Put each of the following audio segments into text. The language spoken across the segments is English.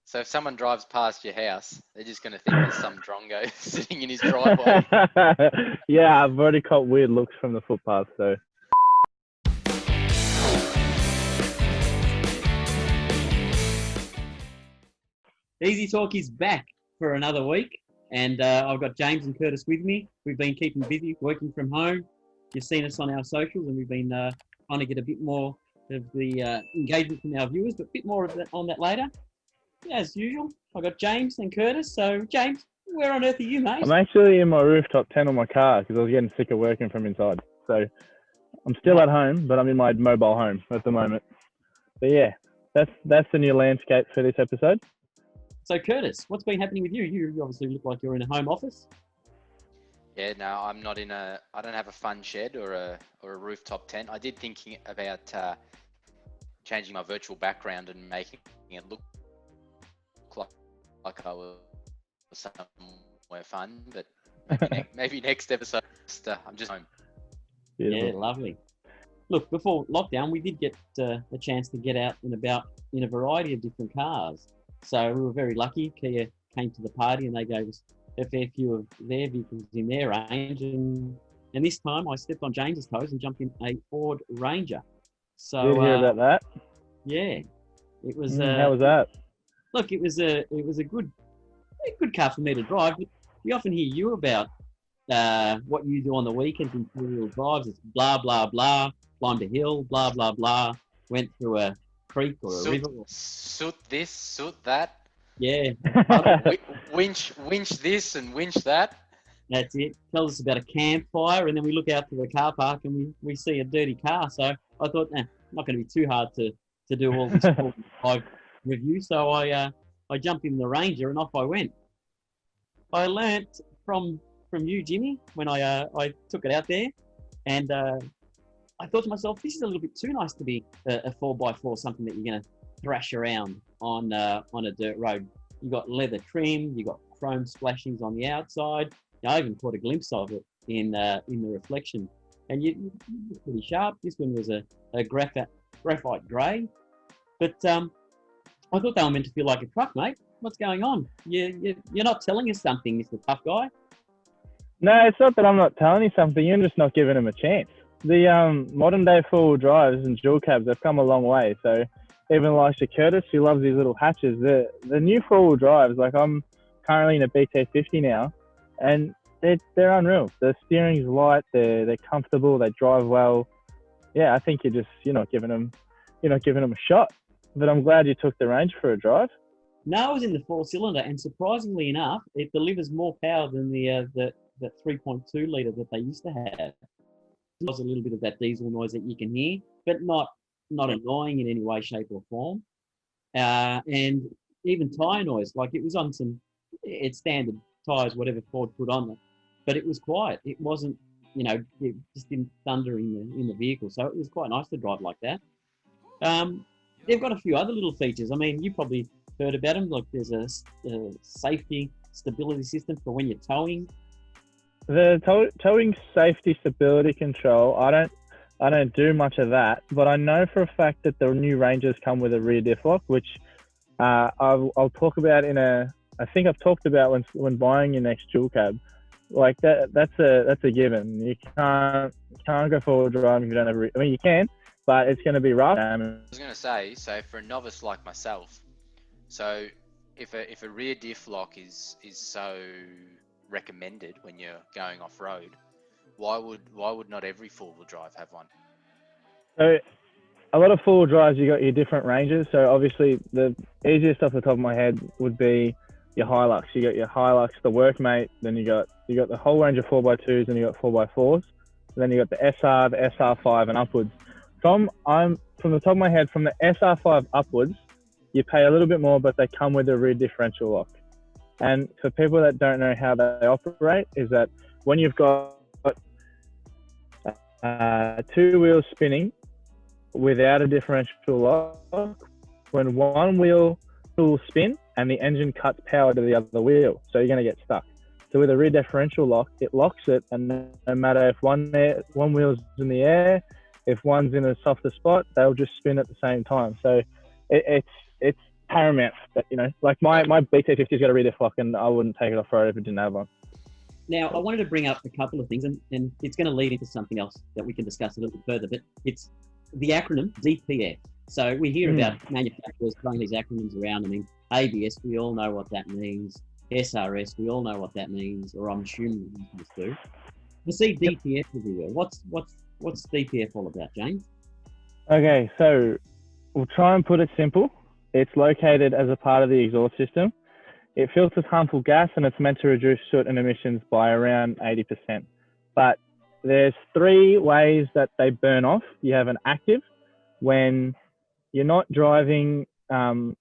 So if someone drives past your house, they're just going to think there's some drongo sitting in his driveway. Yeah, I've already caught weird looks from the footpath, so. EziTorque is back for another week, and I've got James and Curtis with me. We've been keeping busy, working from home. You've seen us on our socials, and we've been trying to get a bit more of the engagement from our viewers, but a bit more of that on that later. Yeah, as usual, I've got James and Curtis. So, James, where on earth are you, mate? I'm actually in my rooftop tent on my car because I was getting sick of working from inside. So I'm still at home, but I'm in my mobile home at the moment. But yeah, that's the new landscape for this episode. So, Curtis, what's been happening with you? You obviously look like you're in a home office. Yeah, no, I'm not in a. I don't have a fun shed or a rooftop tent. I did thinking about changing my virtual background and making it look like I was somewhere fun, but maybe next episode. I'm just home. Yeah, lovely. Look, before lockdown, we did get a chance to get out and about in a variety of different cars. So we were very lucky. Kia came to the party and they gave us a fair few of their vehicles in their range. And this time I stepped on James's toes and jumped in a Ford Ranger. So Did hear about that? Yeah, it was. How was that? Look, it was a good car for me to drive. We often hear you about what you do on the weekends in four-wheel drives. It's blah blah blah. Climbed a hill, blah blah blah. Went through a creek or a river. Soot this, soot that. Yeah. winch this and winch that. That's it. Tells us about a campfire, and then we look out to the car park and we see a dirty car. So I thought, not going to be too hard to do all this live review. So I jumped in the Ranger and off I went. I learnt from you, Jimmy, when I took it out there, and I thought to myself, this is a little bit too nice to be a 4x4, something that you're going to thrash around on a dirt road. You got leather trim, you got chrome splashings on the outside. I even caught a glimpse of it in the reflection, and you pretty sharp. This one was a graphite grey, but I thought they were meant to feel like a truck, mate. What's going on? You're not telling us something, Mr. Tough Guy. No, it's not that I'm not telling you something. You're just not giving them a chance. The modern day four-wheel drives and dual cabs have come a long way. So even like Curtis, who loves these little hatches, the new four-wheel drives, like I'm currently in a BT50 now, and they're unreal. The steering's light, they're comfortable, they drive well. Yeah, I think you're not giving them a shot. But I'm glad you took the Range for a drive. No, I was in the 4-cylinder, and surprisingly enough, it delivers more power than the 3.2 litre that they used to have. There's a little bit of that diesel noise that you can hear, but not annoying in any way, shape, or form. And even tyre noise, like it was on it's standard tyres, whatever Ford put on it, but it was quiet. It wasn't, it just didn't thunder in the vehicle, so it was quite nice to drive like that. They've got a few other little features. I mean, you probably heard about them. Like there's a safety stability system for when you're towing. The towing safety stability control, I don't do much of that, but I know for a fact that the new Rangers come with a rear diff lock, which I'll talk about I think I've talked about when buying your next dual cab. Like that's a given. You can't go forward driving if you don't have I mean, you can, but it's going to be rough. I was going to say, so for a novice like myself, so if a rear diff lock is so recommended when you're going off road, why would not every four-wheel drive have one? So a lot of four-wheel drives, you got your different ranges. So obviously the easiest off the top of my head would be your Hilux. You got your Hilux, the Workmate, then you got the whole range of 4x2s, and you got 4x4s, and then you got the SR, the SR5 and upwards. From the top of my head, from the SR5 upwards, you pay a little bit more, but they come with a rear differential lock. And for people that don't know how they operate, is that when you've got two wheels spinning without a differential lock, when one wheel will spin and the engine cuts power to the other wheel, so you're going to get stuck. So with a rear differential lock, it locks it, and no matter if one wheel's in the air, if one's in a softer spot, they'll just spin at the same time. So it's paramount. But, you know, like my BT50's got a rear diff lock, and I wouldn't take it off road if it didn't have one. Now, I wanted to bring up a couple of things, and it's going to lead into something else that we can discuss a little bit further, but it's the acronym DPF. So we hear about manufacturers throwing these acronyms around. I mean, ABS, we all know what that means. SRS, we all know what that means, or I'm assuming you do. We see DPF everywhere. What's DPF all about, James? Okay, so we'll try and put it simple. It's located as a part of the exhaust system. It filters harmful gas, and it's meant to reduce soot and emissions by around 80%. But there's 3 ways that they burn off. You have an active, when you're not driving, on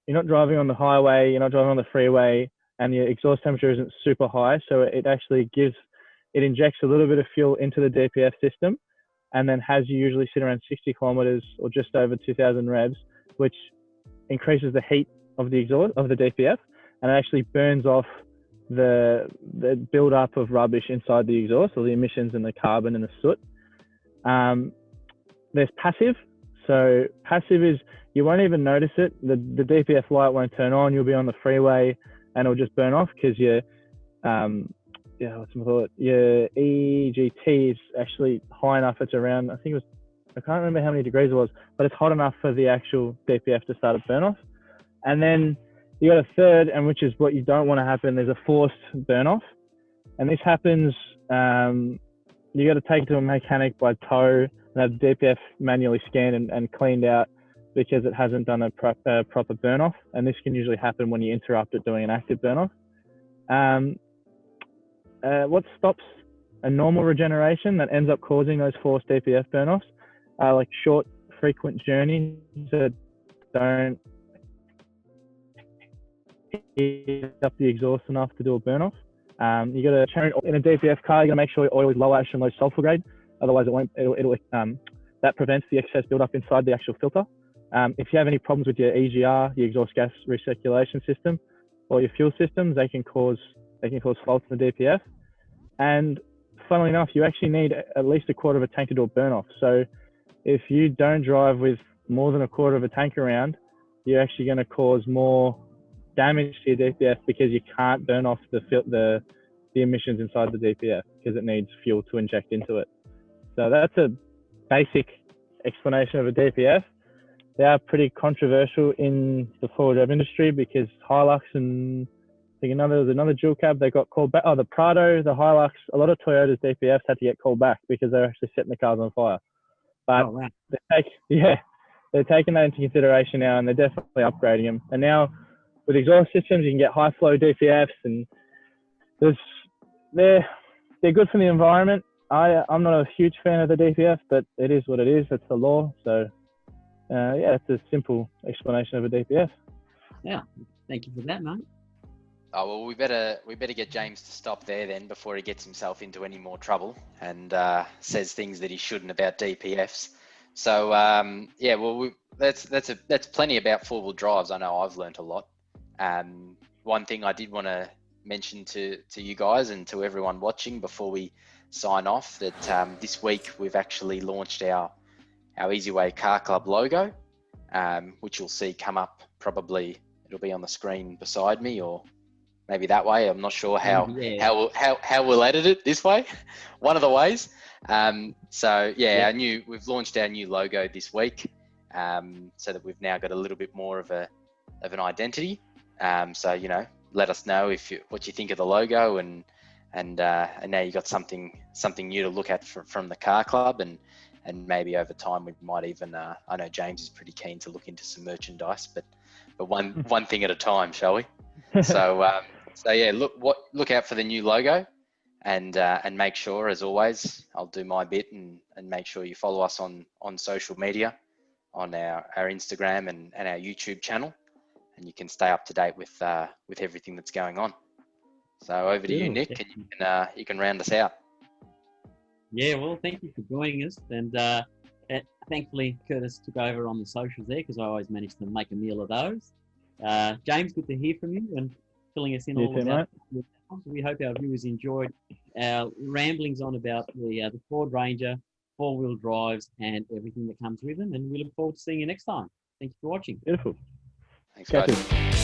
the highway, you're not driving on the freeway, and your exhaust temperature isn't super high. So it actually injects a little bit of fuel into the DPF system, and then has you usually sit around 60 kilometers or just over 2,000 revs, which increases the heat of the exhaust of the DPF, and it actually burns off the build-up of rubbish inside the exhaust, or the emissions and the carbon and the soot. There's passive. So passive is, you won't even notice it. The DPF light won't turn on. You'll be on the freeway and it'll just burn off because your your EGT is actually high enough. It's around, I can't remember how many degrees it was, but it's hot enough for the actual DPF to start to burn off. And then you got a third, and which is what you don't want to happen. There's a forced burn off, and this happens. You got to take it to a mechanic by tow and have the DPF manually scanned and cleaned out because it hasn't done a proper burn off. And this can usually happen when you interrupt it doing an active burn off. What stops a normal regeneration that ends up causing those forced DPF burn offs are like short, frequent journeys that don't heat up the exhaust enough to do a burn off. You got to turn in a DPF car. You got to make sure your oil is low ash and low sulfur grade. Otherwise, that prevents the excess buildup inside the actual filter. If you have any problems with your EGR, your exhaust gas recirculation system, or your fuel systems, they can cause faults in the DPF. And funnily enough, you actually need at least a quarter of a tank to do a burn off. So if you don't drive with more than a quarter of a tank around, you're actually going to cause more damage to your DPF because you can't burn off the emissions inside the DPF because it needs fuel to inject into it. So that's a basic explanation of a DPF. They are pretty controversial in the four-wheel drive industry because Hilux and I think there's another dual cab they got called back. Oh, the Prado, the Hilux, a lot of Toyota's DPFs had to get called back because they're actually setting the cars on fire. But they're taking that into consideration now, and they're definitely upgrading them. And now with exhaust systems, you can get high flow DPFs, and they're good for the environment. I'm not a huge fan of the DPF, but it is what it is. It's the law. So it's a simple explanation of a DPF. Yeah, thank you for that, mate. Oh well, we better get James to stop there then before he gets himself into any more trouble and says things that he shouldn't about DPFs. So that's plenty about four-wheel drives. I know I've learnt a lot. One thing I did want to mention to you guys and to everyone watching before we sign off that this week we've actually launched our EasyWay Car Club logo, which you'll see come up. Probably it'll be on the screen beside me, or maybe that way. I'm not sure how we'll edit it this way. One of the ways. We've launched our new logo this week, so that we've now got a little bit more of an identity. Let us know what you think of the logo, and now you got something new to look at from the car club, and maybe over time we might even. I know James is pretty keen to look into some merchandise, but one thing at a time, shall we? So look out for the new logo, and make sure, as always, I'll do my bit and make sure you follow us on social media, on our Instagram and our YouTube channel, and you can stay up to date with everything that's going on. So over to you, Nick, and you can round us out. Yeah, well, thank you for joining us, and thankfully Curtis took over on the socials there because I always manage to make a meal of those. James, good to hear from you and filling us in all about. We hope our viewers enjoyed our ramblings on about the Ford Ranger, four-wheel drives, and everything that comes with them. And we look forward to seeing you next time. Thank you for watching. Beautiful. Thanks, Catch guys. you.